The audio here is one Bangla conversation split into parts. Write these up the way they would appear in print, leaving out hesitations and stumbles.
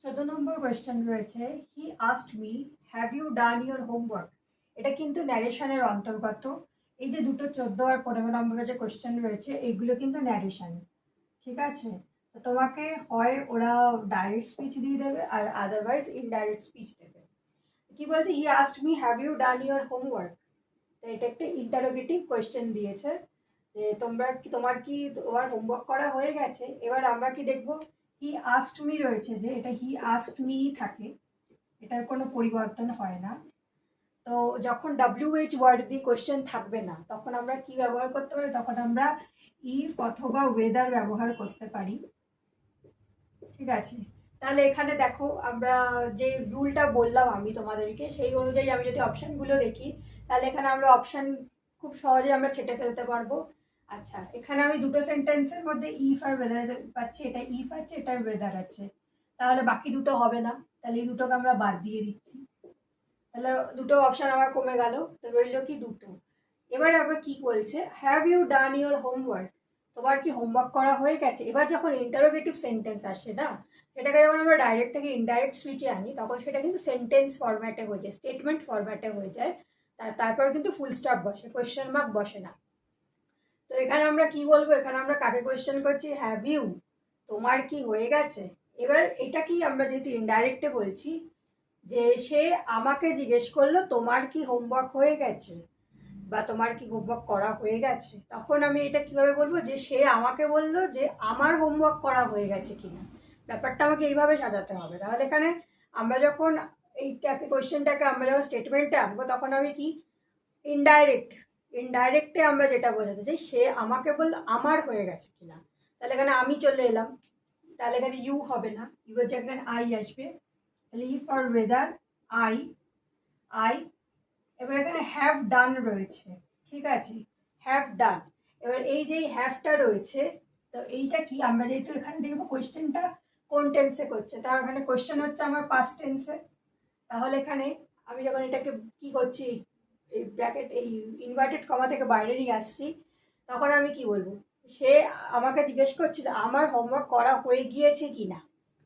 14 নম্বর কোয়েশ্চেন রয়েছে, he asked me have you done your homework. এটা কিন্তু ন্যারেশনের অন্তর্গত। এই যে দুটো 14 আর 15 নম্বরের যে কোয়েশ্চেন রয়েছে এগুলো কিন্তু ন্যারেশন। ঠিক আছে, তো তোমাকে হয় ওরা ডাইরেক্ট স্পিচ দিয়ে দেবে আর আদারওয়াইজ ইনডাইরেক্ট স্পিচ দেবে। কি বলছে, he asked me have you done your homework. তো এটা একটা ইন্টারোগেটিভ কোয়েশ্চেন দিয়েছে যে তোমার হোমওয়ার্ক করা হয়ে গেছে। এবার আমরা কি দেখবো, হি আস্কড মি রয়েছে, যে এটা হি আস্কড মি থাকে, এটার কোনো পরিবর্তন হয় না। তো যখন WH ওয়ার্ড দিয়ে কোয়েশ্চেন থাকবে না তখন আমরা কি ব্যবহার করতে পারি, তখন আমরা ইফ অথবা ওয়েদার ব্যবহার করতে পারি। ঠিক আছে, তাহলে এখানে দেখো আমরা যে রুলটা বললাম আমি তোমাদেরকে, সেই অনুযায়ী আমি যদি অপশানগুলো দেখি তাহলে এখানে আমরা অপশান খুব সহজে আমরা ছেটে ফেলতে পারবো। আচ্ছা, এখানে আমি দুটো সেন্টেন্সের মধ্যে ইফ আর ওয়েদার পাচ্ছি, এটা ইফ আছে, এটা ওয়েদার আছে, তাহলে বাকি দুটো হবে না, তাহলে এই দুটোকে আমরা বাদ দিয়ে দিচ্ছি। তাহলে দুটো অপশান আমার কমে গেল, তো রইল কি দুটো। এবার আবার কি বলছে, have you done your homework, তোমার কি হোমওয়ার্ক করা হয়ে গেছে। এবার যখন ইন্টারোগেটিভ সেন্টেন্স আসে না, সেটাকে যখন আমরা ডাইরেক্ট থেকে ইনডাইরেক্ট সুইচে আনি তখন সেটা কিন্তু সেন্টেন্স ফরম্যাটে হয়ে যায়, স্টেটমেন্ট ফরম্যাটে হয়ে যায়। তারপর কিন্তু ফুল স্টপ বসে, কোয়েশ্চেন মার্ক বসে না। তো এখানে আমরা কি বলবো, এখানে আমরা কাকে কোয়েশ্চেন করছি, হ্যাভ ইউ, তোমার কি হয়ে গেছে। এবার এটা কি আমরা যেহেতু ইনডাইরেক্টে বলছি, যে সে আমাকে জিজ্ঞেস করলো তোমার কি হোমওয়ার্ক হয়ে গেছে বা তোমার কি হোমওয়ার্ক করা হয়ে গেছে, তখন আমি এটা কিভাবে বলবো, যে সে আমাকে বললো যে আমার হোমওয়ার্ক করা হয়ে গেছে কিনা। ব্যাপারটা আমাকে এইভাবে সাজাতে হবে। তাহলে এখানে আমরা যখন এইটাকে কোয়েশ্চেনটাকে আমরা যখন স্টেটমেন্টে আনবো তখন আমি কি ইনডাইরেক্টে আমরা যেটা বোঝাতে চাই, সে আমাকে বললো আমার হয়ে গেছে কিনা। তাহলে এখানে আমি চলে এলাম, তাহলে এখানে ইউ হবে না, ইউ এর জায়গায় আই আসবে। তাহলে E for weather, I I এবার এখানে হ্যাভ ডান রয়েছে। ঠিক আছে, হ্যাভ ডান। এবার এই যে হ্যাভটা রয়েছে, তো এইটা কি, আমরা যেহেতু এখানে দেখবো কোয়েশ্চেনটা কোন টেন্সে করছে, তার এখানে কোয়েশ্চেন হচ্ছে আমার পাস্ট টেন্সে। তাহলে এখানে আমি যখন এটাকে কি করছি, এই ব্র্যাকেট এই ইনভার্টেড কমা থেকে বাইরে নিয়ে আসছি, তখন আমি কি বলবো, সে আমাকে জিজ্ঞেস করছিল আমার হোমওয়ার্ক করা হয়ে গিয়েছে কিনা।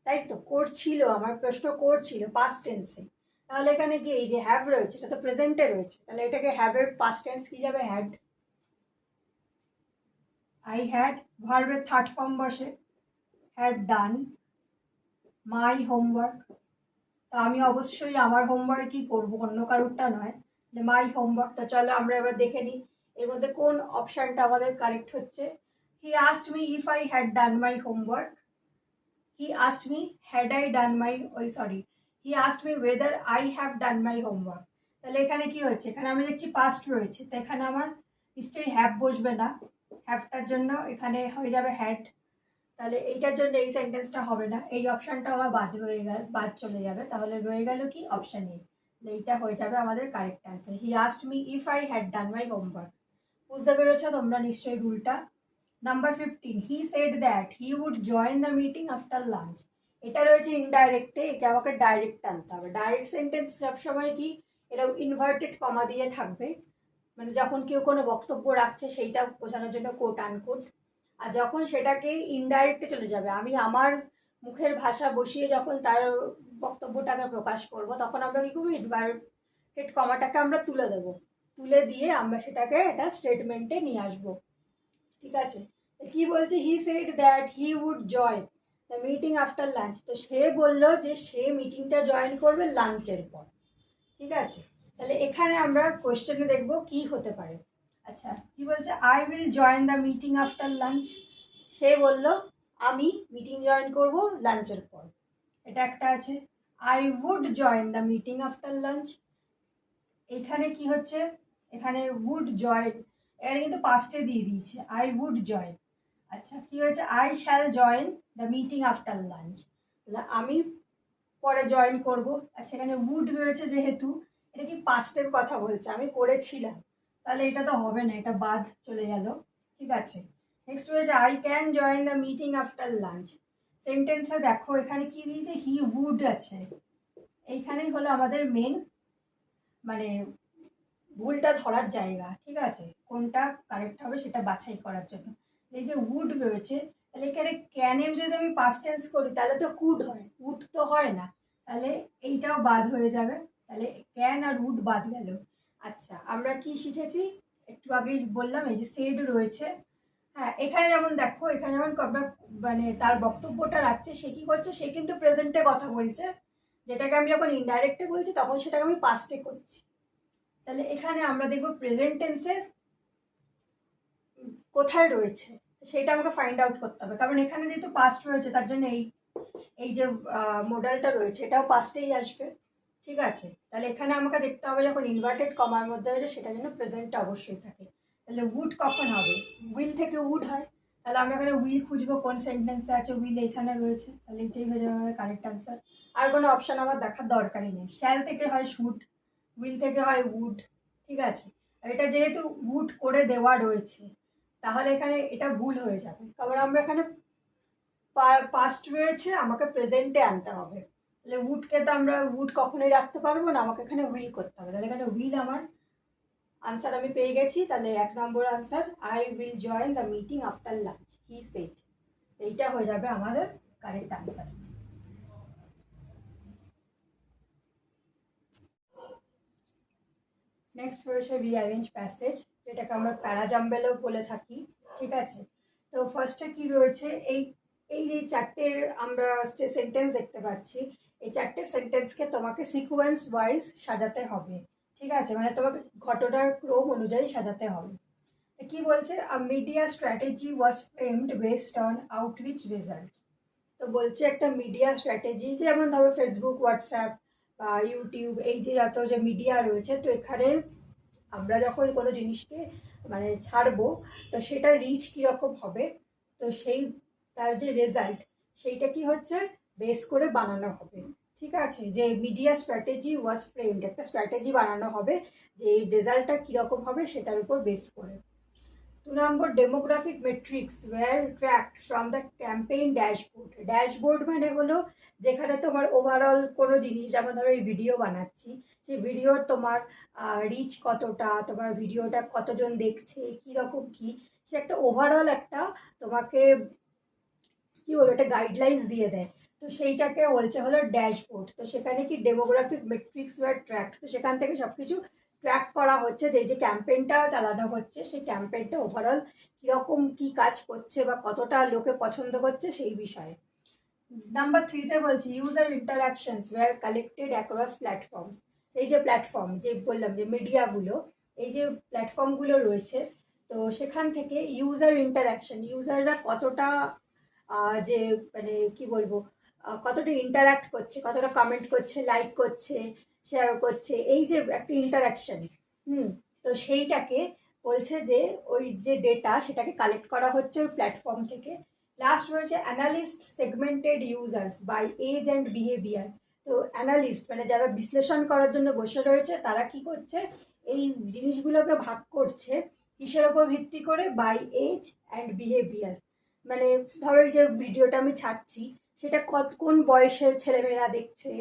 তাই তো, করছিল, আমার প্রশ্ন করছিল পাস্ট টেন্সে। তাহলে এখানে কি এই যে হ্যাভ রয়েছে এটা তো প্রেজেন্টে রয়েছে, তাহলে এটাকে হ্যাভের পাস্ট টেন্স কি যাবে, হ্যাড। আই হ্যাড ভার্বের থার্ড ফর্ম বসে, হ্যাড ডান মাই হোমওয়ার্ক। তো আমি অবশ্যই আমার হোমওয়ার্কই করবো, অন্য কারোরটা নয়, যে মাই হোমওয়ার্ক। তো চলো আমরা এবার দেখে নিই এর মধ্যে কোন অপশানটা আমাদের কারেক্ট হচ্ছে। হি asked me if I had done my homework. He asked me had I done my, he asked me weather I have done my homework. তাহলে এখানে কি হচ্ছে, এখানে আমি দেখছি পাস্ট রয়েছে, তো এখানে আমার নিশ্চয়ই হ্যাভ বসবে না, হ্যাভটার জন্য এখানে হয়ে যাবে হ্যাড। তাহলে এইটার জন্য এই সেন্টেন্সটা হবে না, এই অপশানটা আমার বাদ চলে যাবে। তাহলে রয়ে গেল কি অপশান এ, এইটা হয়ে যাবে আমাদের correct answer. He asked me if I had done my homework. বুঝতে পেরেছো তোমরা নিশ্চয়ই রুলটা। Number 15, he said that he would join the meeting after lunch. এটা রয়েছে ইনডাইরেক্টে, এটা আমাকে ডাইরেক্ট আনতে হবে। ডাইরেক্ট সেন্টেন্স সবসময় কি, এটা ইনভার্টেড কমা দিয়ে থাকবে, মানে যখন কেউ কোনো বক্তব্য রাখছে সেইটা বোঝানোর জন্য কোট আনকোট। আর যখন সেটাকে ইনডাইরেক্টে চলে যাবে, আমি আমার মুখের ভাষা বসিয়ে যখন তার বক্তব্যটাকে প্রকাশ করব, তখন আমরা কি করবো, ইনভার্টেড কমাটাকে আমরা তুলে দেবো, তুলে দিয়ে আমরা সেটাকে একটা স্টেটমেন্টে নিয়ে আসবো। ঠিক আছে, কি বলছে, he said that he would join the meeting after lunch. তো সে বললো যে সে মিটিংটা জয়েন করবে লাঞ্চের পর। ঠিক আছে, তাহলে এখানে আমরা কোয়েশ্চেনে দেখবো কি হতে পারে। আচ্ছা, কি বলছে, I will join the meeting after lunch. সে বলল আমি মিটিং জয়েন করব লাঞ্চের পর, এটা একটা আছে। I would join the meeting after lunch, এখানে কি হচ্ছে, এখানে উড জয়েন, এটা কিন্তু পাস্টে দিয়ে দিয়েছে, আই উড জয়েন। আচ্ছা, কি হয়েছে, I shall join the meeting after lunch, তাহলে আমি পরে জয়েন করব। আচ্ছা, এখানে উড রয়েছে যেহেতু, এটা কি পাস্টের কথা বলছে, আমি করেছিলাম, তাহলে এটা তো হবে না, এটা বাদ চলে গেল। ঠিক আছে, নেক্সট রয়েছে I can join the meeting after lunch. সেন্টেন্সে দেখো এখানে কি দিয়েছে, হি উড আছে, এইখানেই হলো আমাদের মেন মানে ভুলটা ধরার জায়গা। ঠিক আছে, কোনটা কারেক্ট হবে সেটা বাছাই করার জন্য। এই যে উড রয়েছে, তাহলে এখানে ক্যানেম যদি আমি পাস্ট টেন্স করি তাহলে তো কুড হয়, উড তো হয় না, তাহলে এইটাও বাদ হয়ে যাবে, তাহলে ক্যান আর উড বাদ গেল। আচ্ছা, আমরা কি শিখেছি একটু আগেই বললাম, এই যে সেড রয়েছে। হ্যাঁ, এখানে যেমন দেখো, এখানে যেমন আমরা মানে তার বক্তব্যটা রাখছে, সে কি করছে, সে কিন্তু প্রেজেন্টে কথা বলছে, যেটাকে আমি যখন ইনডাইরেক্টে বলছি তখন সেটাকে আমি পাস্টে করছি। তাহলে এখানে আমরা দেখবো প্রেজেন্ট টেন্সের কোথায় রয়েছে সেটা আমাকে ফাইন্ড আউট করতে হবে, কারণ এখানে যেহেতু পাস্ট রয়েছে তার জন্য এই এই যে মডেলটা রয়েছে এটাও পাস্টেই আসবে। ঠিক আছে, তাহলে এখানে আমাকে দেখতে হবে যখন ইনভার্টেড কমার মধ্যে হয়েছে সেটা যেন প্রেজেন্টটা অবশ্যই থাকে। তাহলে উড কখন হবে, উইল থেকে উড হয়, তাহলে আমরা এখানে উইল খুঁজবো কোন সেন্টেন্সে আছে, উইল এখানে রয়েছে, তাহলে এটাই হয়ে যাবে আমাদের কারেক্ট আনসার। আর কোনো অপশন আমার দেখার দরকারই নেই। শ্যাল থেকে হয় শুড, উইল থেকে হয় উড। ঠিক আছে, আর এটা যেহেতু উড করে দেওয়া রয়েছে তাহলে এখানে এটা ভুল হয়ে যাবে, কারণ আমরা এখানে পাস্ট রয়েছে, আমাকে প্রেজেন্টে আনতে হবে। তাহলে উডকে তো আমরা উড কখনোই রাখতে পারবো না, আমাকে এখানে উইল করতে হবে। তাহলে এখানে উইল আমার আনসার আমি পেয়ে গেছি। তাহলে 1 নম্বর answer, I will join the meeting after lunch he said, এইটা হয়ে যাবে আমাদের কারেক্ট আনসার। নেক্সট রয়েছে রিঅ্যারেঞ্জ প্যাসেজ, যেটাকে আমরা প্যারাজাম্বেলও বলে থাকি। ঠিক আছে, তো ফার্স্টে কি রয়েছে, এই এই যে চারটে আমরা সেন্টেন্স দেখতে পাচ্ছি, এই চারটে সেন্টেন্সকে তোমাকে সিকোয়েন্স ওয়াইজ সাজাতে হবে। ঠিক আছে, মানে তোমাকে ঘটনার ক্রম অনুযায়ী সাজাতে হবে। কি বলছে, a media strategy was framed based on outreach result. তো বলছে একটা মিডিয়া স্ট্র্যাটেজি, যেমন ধরো ফেসবুক, হোয়াটসঅ্যাপ বা ইউটিউব, এই যে যত যে মিডিয়া রয়েছে, তো এখানে আমরা যখন কোনো জিনিসকে মানে ছাড়বো তো সেটা রিচ কীরকম হবে, তো সেই তার যে রেজাল্ট সেইটা কি হচ্ছে বেস করে বানানো হবে। ঠিক আছে, যে মিডিয়া স্ট্র্যাটেজি ওয়াজ ফ্রেমড, একটা স্ট্র্যাটেজি বানানো হবে যে এই রেজাল্টটা কীরকম হবে সেটার উপর বেস করে। 2 নম্বর, demographic metrics were tracked from the campaign dashboard. Dashboard মানে হলো যেখানে তোমার ওভারঅল কোনো জিনিস, যেমন ধরো এই ভিডিও বানাচ্ছি, সেই ভিডিওর তোমার রিচ কতটা, তোমার ভিডিওটা কতজন দেখছে, কীরকম কী, সে একটা ওভারঅল একটা তোমাকে কি বলবো একটা গাইডলাইন্স দিয়ে দেয়। তো সেইটাকে বলছে হলো ড্যাশবোর্ড। তো সেখানে কি ডেমোগ্রাফিক মেট্রিক্স ওয়ার ট্র্যাক, তো সেখান থেকে সব কিছু ট্র্যাক করা হচ্ছে যে যে ক্যাম্পেইনটা চালানো হচ্ছে সেই ক্যাম্পেইনটা ওভারঅল কীরকম কী কাজ করছে বা কতটা লোকে পছন্দ করছে সেই বিষয়ে। নাম্বার 3-তে বলছি user interactions were collected across platforms. এই যে প্ল্যাটফর্ম যে বললাম যে মিডিয়াগুলো, এই যে প্ল্যাটফর্মগুলো রয়েছে, তো সেখান থেকে ইউজার ইন্টারাকশন, ইউজাররা কতটা যে মানে কি বলবো কতটা ইন্টারাক্ট করছে, কতটা কমেন্ট করছে, লাইক করছে, শেয়ার করছে, এই যে একটা ইন্টারাকশন, তো সেইটাকে বলছে যে ওই যে ডেটা সেটাকে কালেক্ট করা হচ্ছে ওই প্ল্যাটফর্ম থেকে। লাস্ট রয়েছে analyst segmented users by age and behaviour. তো অ্যানালিস্ট মানে যারা বিশ্লেষণ করার জন্য বসে রয়েছে তারা কি করছে, এই জিনিসগুলোকে ভাগ করছে কিসের ওপর ভিত্তি করে, বাই এজ অ্যান্ড বিহেভিয়ার। মানে ধরো এই যে ভিডিওটা আমি ছাড়ছি সেটা কোন বয়সের ছেলেমেয়েরা দেখছে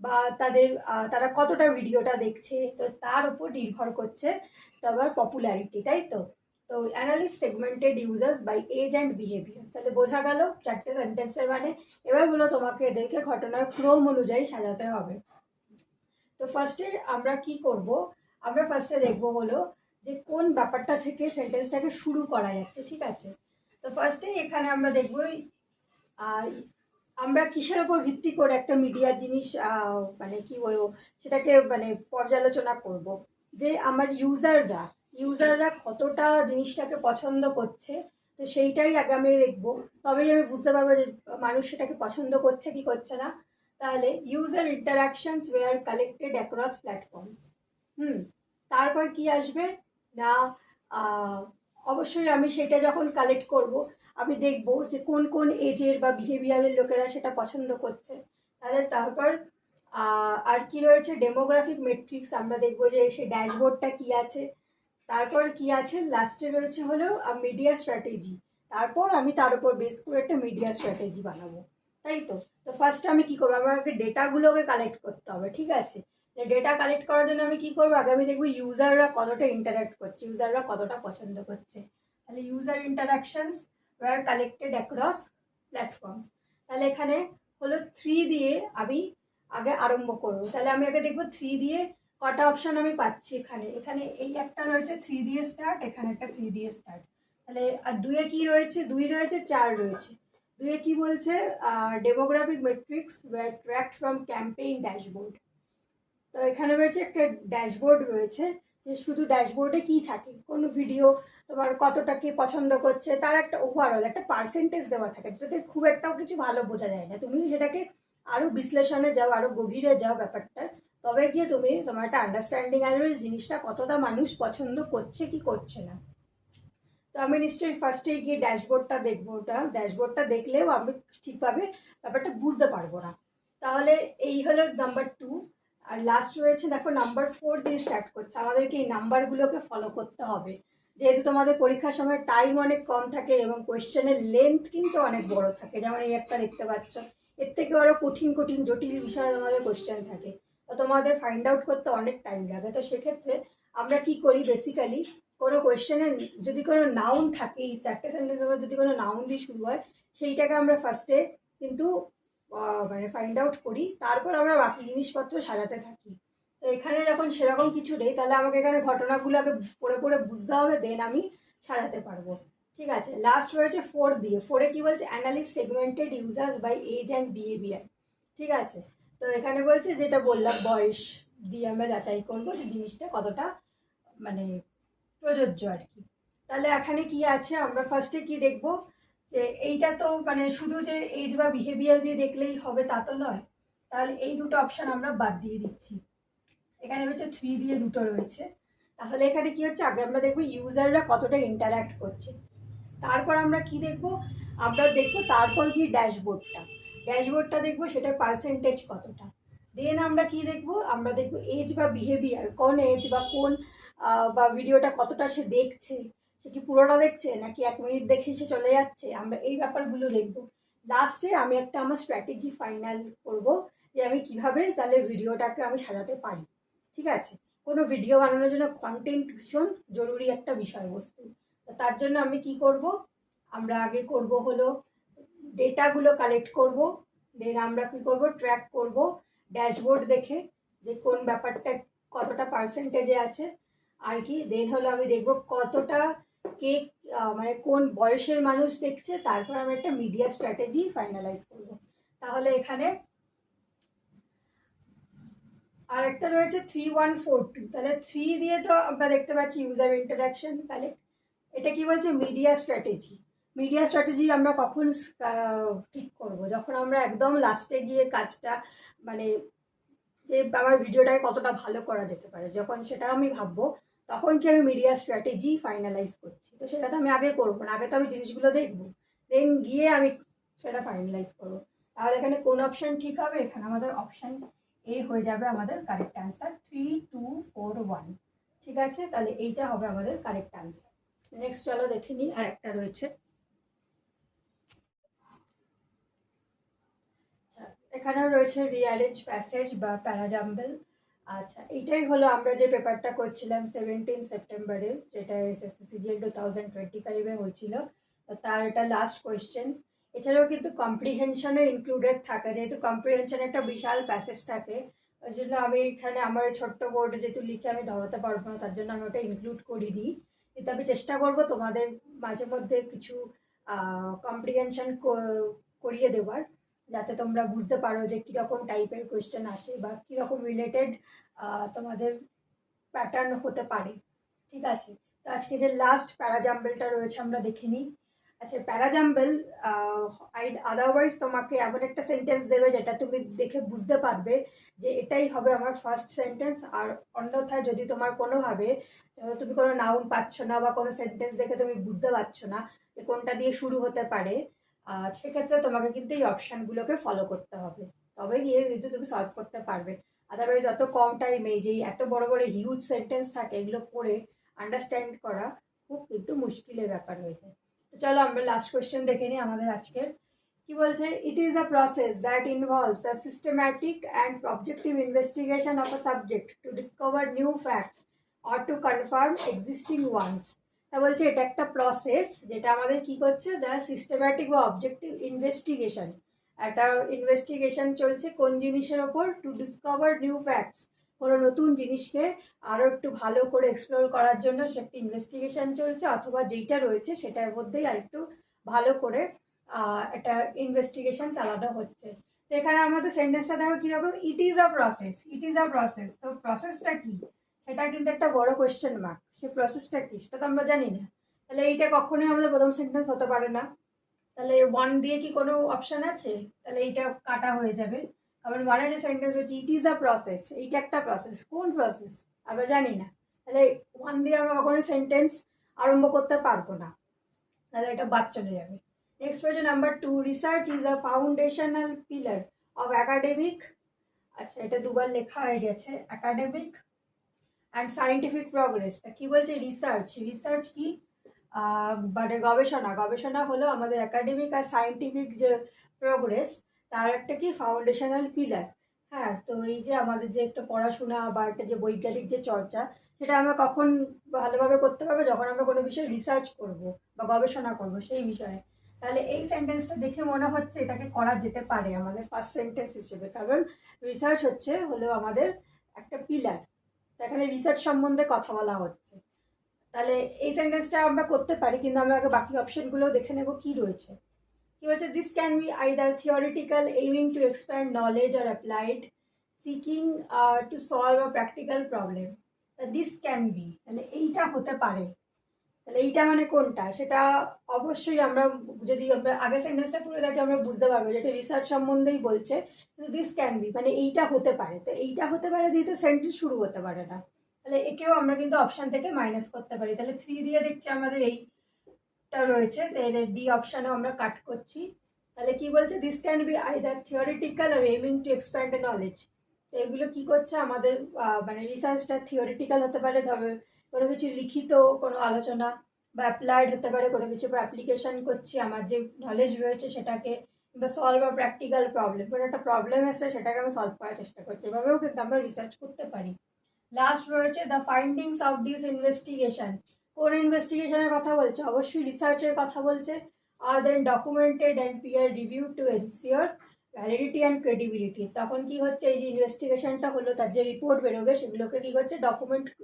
বা তাদের তারা কতটা ভিডিওটা দেখছে, তো তার উপর নির্ভর করছে তারপর পপুলারিটি, তাই তো। তো analyst segmented users by age and behaviour, তাহলে বোঝা গেল চারটে সেন্টেন্সের মানে। এবার বলো তোমাকে এদেরকে ঘটনার ক্রম অনুযায়ী সাজাতে হবে। তো ফার্স্টে আমরা কি করব, আমরা ফার্স্টে দেখবো হলো যে কোন ব্যাপারটা থেকে সেন্টেন্সটাকে শুরু করা যাচ্ছে। ঠিক আছে, তো ফার্স্টে এখানে আমরা দেখবো আমরা কিসের ওপর ভিত্তি করে একটা মিডিয়ার জিনিস মানে কি বলবো সেটাকে মানে পর্যালোচনা করব, যে আমার ইউজাররা কতটা জিনিসটাকে পছন্দ করছে, তো সেইটাই আগে আমি দেখবো, তবেই আমি বুঝতে পারবো যে মানুষ সেটাকে পছন্দ করছে কি করছে না। তাহলে user interactions were collected across platforms. তারপর কি আসবে না, অবশ্যই আমি সেটা যখন কালেক্ট করব আমি দেখব যে কোন কোন এজের বা বিহেভিয়ারের লোকেরা সেটা পছন্দ করছে। তাহলে তারপর আর কি রয়েছে, ডেমোগ্রাফিক মেট্রিক্স, আমরা দেখবো যে সে ড্যাশবোর্ডটা কি আছে। তারপর কি আছে, লাস্টে রয়েছে হলো মিডিয়া স্ট্র্যাটেজি। তারপর আমি তার উপর বেস করে একটা মিডিয়া স্ট্র্যাটেজি বানাবো, তাই তো। তো ফার্স্টে আমি কি করবো, আমাকে ডেটাগুলোকে কালেক্ট করতে হবে। ঠিক আছে, ডেটা কালেক্ট করার জন্য আমি কি করবো, আগে আমি দেখবো ইউজাররা কতটা ইন্টারাক্ট করছে, ইউজাররা কতটা পছন্দ করছে। তাহলে user interactions were collected across platforms. তাহলে এখানে হলো 3 দিয়ে আমি আগে আরম্ভ করবো। তাহলে আমি আগে দেখবো 3 দিয়ে কটা অপশন আমি পাচ্ছি। এখানে এখানে এই একটা রয়েছে 3 দিয়ে স্টার্ট, এখানে একটা 3 দিয়ে স্টার্ট। তাহলে আর 2-এ কি রয়েছে? 2 রয়েছে, 4 রয়েছে। 2-এ কি বলছে? Demographic metrics were tracked from campaign dashboard. তো এখানে রয়েছে একটা ড্যাশবোর্ড রয়েছে, যে শুধু ড্যাশবোর্ডে কি থাকে, কোনো ভিডিও তোমার কতটা কে পছন্দ করছে তার একটা ওভারঅল একটা পার্সেন্টেজ দেওয়া থাকে, যেটাতে খুব একটাও কিছু ভালো বোঝা যায় না। তুমি সেটাকে আরও বিশ্লেষণে যাও, আরও গভীরে যাও ব্যাপারটা, তবে গিয়ে তুমি তোমার একটা আন্ডারস্ট্যান্ডিং আসবে জিনিসটা কতটা মানুষ পছন্দ করছে কি করছে না। তো আমি নিশ্চয়ই ফার্স্টে গিয়ে ড্যাশবোর্ডটা দেখবো, ওটা ড্যাশবোর্ডটা দেখলেও আমি ঠিকভাবে ব্যাপারটা বুঝতে পারবো না। তাহলে এই হলো নাম্বার 2। আর লাস্ট রয়েছে দেখো নাম্বার 4 দিয়ে স্টার্ট করছে। আমাদেরকে এই নাম্বারগুলোকে ফলো করতে হবে, যেহেতু তোমাদের পরীক্ষার সময় টাইম অনেক কম থাকে এবং কোয়েশ্চেনের লেন্থ কিন্তু অনেক বড় থাকে। যেমন এই একটা দেখতে পাচ্ছ, এর থেকে আরও কঠিন কঠিন জটিল বিষয়ে তোমাদের কোয়েশ্চেন থাকে, তো তোমাদের ফাইন্ড আউট করতে অনেক টাইম লাগে। তো সেক্ষেত্রে আমরা কি করি, বেসিক্যালি কোনো কোয়েশ্চেনে যদি কোনো নাউন থাকে, এই 4টে সেন্টেন্সের মধ্যে যদি কোনো নাউন দিয়ে শুরু হয়, সেইটাকে আমরা ফার্স্টে কিন্তু মানে ফাইন্ড আউট করি, তারপর আমরা বাকি জিনিসপত্র সাজাতে থাকি। তো এখানে যখন সেরকম কিছু নেই, তাহলে আমাকে এখানে ঘটনাগুলোকে পড়ে পড়ে বুঝতে হবে, দেন আমি সাজাতে পারবো। ঠিক আছে, লাস্ট রয়েছে 4 দিয়ে। 4-এ কি বলছে? Analyst segmented users by age and behaviour. ঠিক আছে, তো এখানে বলছে যেটা বললাম, বয়স দিয়ে আমরা যাচাই করবো যে জিনিসটা কতটা মানে প্রযোজ্য আর কি। তাহলে এখানে কি আছে, আমরা ফার্স্টে কি দেখবো, যে এইটা তো মানে শুধু যে এজ বা বিহেভিয়ার দিয়ে দেখলেই হবে তা তো নয়। তাহলে এই দুটো অপশন আমরা বাদ দিয়ে দিচ্ছি। এখানে হচ্ছে 3 দিয়ে দুটো রয়েছে। তাহলে এখানে কি হচ্ছে, আগে আমরা দেখবো ইউজাররা কতটা ইন্টারাক্ট করছে, তারপর আমরা কি দেখবো, আমরা দেখবো তারপর কি ড্যাশবোর্ডটা দেখবো, সেটা পার্সেন্টেজ কতটা। দেন আমরা কি দেখবো, আমরা দেখবো এজ বা বিহেভিয়ার, কোন এজ বা কোন বা ভিডিওটা কতটা সে দেখছে, সে কি পুরোটা দেখছে নাকি 1 মিনিট দেখে সে চলে যাচ্ছে, আমরা এই ব্যাপারগুলো দেখবো। লাস্টে আমি একটা আমার স্ট্র্যাটেজি ফাইনাল করব, যে আমি কিভাবে তাহলে ভিডিওটাকে আমি সাজাতে পারি। ঠিক আছে, কোনো ভিডিও বানানোর জন্য কন্টেন্ট ভীষণ জরুরি একটা বিষয়বস্তু। তার জন্য আমি কি করব, আমরা আগে করব হলো ডেটাগুলো কালেক্ট করব, দেন আমরা কি করব, ট্র্যাক করব ড্যাশবোর্ড দেখে যে কোন ব্যাপারটা কতটা পার্সেন্টেজে আছে আর কি। দেন হলো আমি দেখব কতটা কে মানে কোন বয়সের মানুষ দেখছে, তারপর আমি একটা মিডিয়া স্ট্র্যাটেজি ফাইনালাইজ করব। তাহলে এখানে আর একটা রয়েছে 3142। তাহলে 3 দিয়ে তো আমরা দেখতে পাচ্ছি ইউজার ইন্টারাকশন। তাহলে এটা কি বলছে, মিডিয়া স্ট্র্যাটেজি আমরা কখন ঠিক করব, যখন আমরা একদম লাস্টে গিয়ে কাজটা মানে যে আমার ভিডিওটাকে কতটা ভালো করা যেতে পারে, যখন সেটা আমি ভাববো, তখন কি আমি মিডিয়া স্ট্র্যাটেজি ফাইনালাইজ করছি। তো সেটা তো আমি আগে করবো না, আগে তো আমি জিনিসগুলো দেখবো, দেন গিয়ে আমি সেটা ফাইনালাইজ করবো। তাহলে এখানে কোন অপশন ঠিক হবে, এখানে আমাদের অপশন এ হয়ে যাবে আমাদের কারেক্ট অ্যান্সার, 3241। ঠিক আছে, তাহলে এইটা হবে আমাদের কারেক্ট অ্যান্সার। নেক্সট চলো দেখে নিই, আর একটা রয়েছে। এখানেও রয়েছে রিঅ্যারেঞ্জ প্যাসেজ বা প্যারাজাম্বল। আচ্ছা, এইটাই হলো আমরা যে পেপারটা করছিলাম 17 সেপ্টেম্বরে, যেটা এসএসসি সিজিএল 2025-এ হয়েছিল, তার এটা লাস্ট কোয়েশ্চেন। এছাড়াও কিন্তু কম্প্রিহেনশনও ইনক্লুডেড থাকে, যেহেতু কম্প্রিহেনশন একটা বিশাল প্যাসেজ থাকে, ওই জন্য আমি এখানে আমার ছোট্ট বোর্ডে যেহেতু লিখে আমি ধরাতে পারবো না, তার জন্য আমি ওটা ইনক্লুড করিনি। কিন্তু আমি চেষ্টা করবো তোমাদের মাঝে মধ্যে কিছু কম্প্রিহেনশন করিয়ে দেওয়ার, যাতে তোমরা বুঝতে পারো যে কীরকম টাইপের কোয়েশ্চেন আসে বা কীরকম রিলেটেড তোমাদের প্যাটার্ন হতে পারে। ঠিক আছে, তো আজকে যে লাস্ট প্যারাজাম্বলটা রয়েছে আমরা দেখে নিই। আচ্ছা, প্যারাজাম্বল আদারওয়াইজ তোমাকে এমন একটা সেন্টেন্স দেবে যেটা তুমি দেখে বুঝতে পারবে যে এটাই হবে আমার ফার্স্ট সেন্টেন্স। আর অন্যথায় যদি তোমার কোনোভাবে তুমি কোনো নাউন পাচ্ছ না বা কোনো সেন্টেন্স দেখে তুমি বুঝতে পারছো না যে কোনটা দিয়ে শুরু হতে পারে, সেক্ষেত্রে তোমাকে কিন্তু এই অপশানগুলোকে ফলো করতে হবে, তবে গিয়ে কিন্তু তুমি সলভ করতে পারবে। আদারওয়াইজ অত কম টাইমে যেই এত বড় বড় হিউজ সেন্টেন্স থাকে, এগুলো পড়ে আন্ডারস্ট্যান্ড করা খুব কিন্তু মুশকিলের ব্যাপার হয়ে যায়। তো চলো আমরা লাস্ট কোয়েশ্চেন দেখে নিই আমাদের আজকের। কি বলছে, it is a process that involves a systematic and objective investigation of a subject to discover new facts or to confirm existing ones. তা বলছে এটা একটা প্রসেস যেটা আমাদের কি করছে, দ্য সিস্টেম্যাটিক বা অবজেক্টিভ ইনভেস্টিগেশন। একটা ইনভেস্টিগেশন চলছে কোন জিনিসের ওপর, টু ডিসকভার নিউ ফ্যাক্টস, কোনো নতুন জিনিসকে আরও একটু ভালো করে এক্সপ্লোর করার জন্য সে একটা ইনভেস্টিগেশন চলছে, অথবা যেইটা রয়েছে সেটার মধ্যেই আর একটু ভালো করে একটা ইনভেস্টিগেশন চালানো হচ্ছে। তো এখানে আমাদের সেন্টেন্সটা দেখো কীরকম, ইট is a process, it is a process. তো প্রসেসটা কি, সেটা কিন্তু একটা বড় কোয়েশ্চেন মার্ক। সেই প্রসেসটা কি সেটা তো আমরা জানি না, তাহলে এইটা কখনোই আমাদের প্রথম সেন্টেন্স হতে পারে না। তাহলে ওয়ান দিয়ে কি কোনো অপশান আছে, তাহলে এইটা কাটা হয়ে যাবে। কারণ ওয়ানের যে সেন্টেন্স হচ্ছে ইট ইজ আ প্রসেস, এইটা একটা প্রসেস, কোন প্রসেস আমরা জানি না, তাহলে ওয়ান দিয়ে আমরা কখনোই সেন্টেন্স আরম্ভ করতে পারবো না, তাহলে এটা বাদ চলে যাবে। নেক্সট হচ্ছে number 2, research is a foundational pillar of academic, আচ্ছা এটা দুবার লেখা হয়ে গেছে, একাডেমিক অ্যান্ড সায়েন্টিফিক প্রগ্রেস। কি বলছে, রিসার্চ, রিসার্চ কি মানে গবেষণা, গবেষণা হলো আমাদের একাডেমিক আর সায়েন্টিফিক যে প্রোগ্রেস তার একটা কি ফাউন্ডেশনাল পিলার। হ্যাঁ, তো এই যে আমাদের যে একটা পড়াশোনা বা একটা যে বৈজ্ঞানিক যে চর্চা, সেটা আমরা কখন ভালোভাবে করতে পারবো, যখন আমরা কোনো বিষয়ে রিসার্চ করব বা গবেষণা করব সেই বিষয়ে। তাহলে এই সেন্টেন্সটা দেখে মনে হচ্ছে এটাকে করা যেতে পারে আমাদের ফার্স্ট সেন্টেন্স হিসেবে, কারণ রিসার্চ হলো আমাদের একটা পিলার, এখানে রিসার্চ সম্বন্ধে কথা বলা হচ্ছে। তাহলে এই সেন্টেন্সটা আমরা করতে পারি, কিন্তু আমরা আগে বাকি অপশনগুলো দেখে নেব কি রয়েছে। কি বলছে, this can be either theoretical aiming to expand knowledge or applied seeking to solve a practical problem. This can be, তাহলে এইটা হতে পারে। তাহলে এইটা মানে কোনটা, সেটা অবশ্যই আমরা যদি আমরা আগে সেন্টেন্সটা পড়ে থাকি আমরা বুঝতে পারবো যে এটা রিসার্চ সম্বন্ধেই বলছে, কিন্তু দিস ক্যান বি মানে এইটা হতে পারে। তো এইটা হতে পারে দিয়ে তো সেন্টেন্স শুরু হতে পারে না, তাহলে একেও আমরা কিন্তু অপশান থেকে মাইনাস করতে পারি। তাহলে 3 দিয়ে দেখছি আমাদের এইটা রয়েছে, তাহলে ডি অপশানে আমরা কাট করছি। তাহলে কি বলছে, this can be either theoretical or aiming to expand knowledge. তো এগুলো কি করছে আমাদের মানে রিসার্চটা থিওরিটিক্যাল হতে পারে, ধরো কোনো কিছু লিখিত কোনো আলোচনা, বা অ্যাপ্লাইড হতে পারে কোনো কিছু অ্যাপ্লিকেশন করছি আমার যে নলেজ রয়েছে সেটাকে, বা সলভ আ প্র্যাকটিক্যাল প্রবলেম, কোনো একটা প্রবলেম এসে সেটাকে আমি সলভ করার চেষ্টা করছি, এভাবেও কিন্তু আমরা রিসার্চ করতে পারি। লাস্ট রয়েছে the findings of this investigation, কোন ইনভেস্টিগেশনের কথা বলছে, অবশ্যই রিসার্চের কথা বলছে। আর then documented and peer review to ensure validity and credibility. তখন কি হচ্ছে, এই যে ইনভেস্টিগেশনটা হলো তার যে রিপোর্ট বেরোবে সেগুলোকে কি করছে,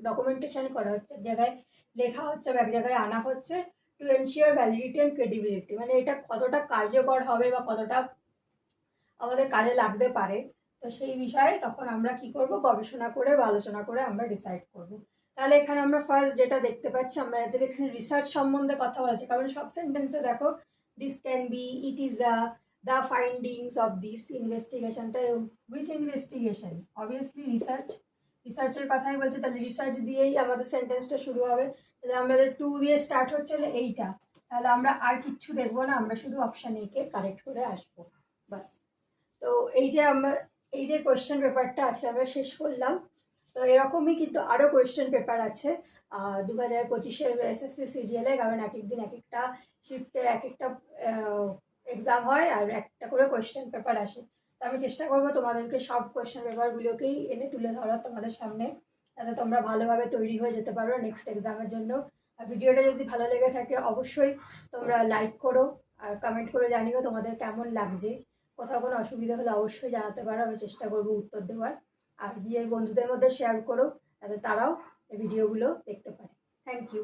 ডকুমেন্টেশন করা হচ্ছে, এক জায়গায় লেখা হচ্ছে বা এক জায়গায় আনা হচ্ছে, to ensure validity and credibility, মানে এটা কতটা কার্যকর হবে বা কতটা আমাদের কাজে লাগতে পারে। তো সেই বিষয়ে তখন আমরা কি করব, গবেষণা করে বা আলোচনা করে আমরা ডিসাইড করব। তাহলে এখানে আমরা ফার্স্ট যেটা দেখতে পাচ্ছি, আমরা এদের এখানে রিসার্চ সম্বন্ধে কথা বলছি, কারণ সব সেন্টেন্সে দেখো this can B, it is the findings of this investigation. তাই হুইচ ইনভেস্টিগেশন, অবভিয়াসলি রিসার্চ, রিসার্চের কথাই বলছে, তাহলে রিসার্চ দিয়েই আমাদের সেন্টেন্সটা শুরু হবে। তাহলে আমাদের 2 দিয়ে স্টার্ট হচ্ছে এইটা, তাহলে আমরা আর কিচ্ছু দেখবো না, আমরা শুধু অপশান এ কে কারেক্ট করে আসবো, বাস। তো এই যে আমরা এই যে কোয়েশ্চেন পেপারটা আছে আমরা শেষ করলাম। তো এরকমই কিন্তু আরও কোয়েশ্চেন পেপার আছে 2025-এর এসএসসি সিজিএলে, কারণ এক এক দিন এক একটা শিফটে এক একটা এক্সাম হয় আর একটা করে কোয়েশ্চেন পেপার আসে। তো আমি চেষ্টা করবো তোমাদেরকে সব কোয়েশ্চেন পেপারগুলোকেই এনে তুলে ধরা তোমাদের সামনে, যাতে তোমরা ভালোভাবে তৈরি হয়ে যেতে পারো নেক্সট এক্সামের জন্য। আর ভিডিওটা যদি ভালো লেগে থাকে অবশ্যই তোমরা লাইক করো আর কমেন্ট করে জানিও তোমাদের কেমন লাগছে। কোথাও কোনো অসুবিধা হলে অবশ্যই জানাতে পারো, আমি চেষ্টা করবো উত্তর দেওয়ার। আর গিয়ে বন্ধুদের মধ্যে শেয়ার করো যাতে তারাও এই ভিডিওগুলো দেখতে পারে। Thank you.